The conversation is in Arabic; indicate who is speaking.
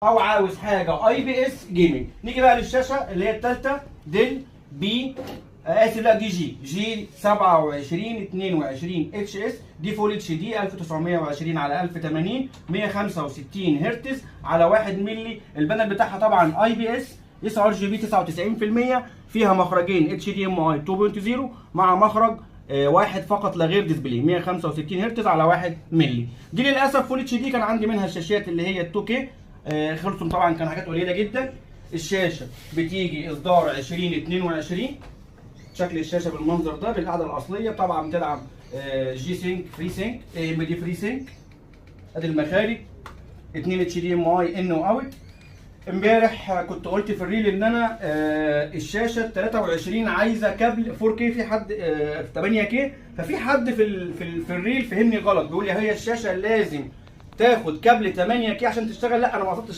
Speaker 1: او عاوز حاجه اي بي اس جيمنج. نيجي بقى للشاشه اللي هي الثالثه ديل بي لا دي جي 2722 اتش اس، دي فول اتش دي 1920 على 1080 165 هرتز على 1 مللي. البانل بتاعها طبعا اي بي اس، اس ار جي بي 99%، فيها مخرجين اتش دي ام اي 2.0 مع مخرج واحد فقط لا غير ديسبلاي 165 هرتز على 1 مللي. دي للاسف فول اتش دي، كان عندي منها الشاشات اللي هي 2 كي خلصوا طبعا، كان حاجات قليله جدا. الشاشه بتيجي اصدار 2022، شكل الشاشه بالمنظر ده بالقعده الاصليه. طبعا بتدعم جي سينك فري سينك، اي ام دي فري سينك. ادي المخارج 2 اتش دي ام اي ان واوت. امبارح كنت قلت في الريل ان انا الشاشه 23 عايزه كابل 4K، في حد 8K، ففي حد في الريل فهمني غلط، بيقول لي هي الشاشه لازم تاخد كابل 8K عشان تشتغل. لا انا ما قصدتش كده.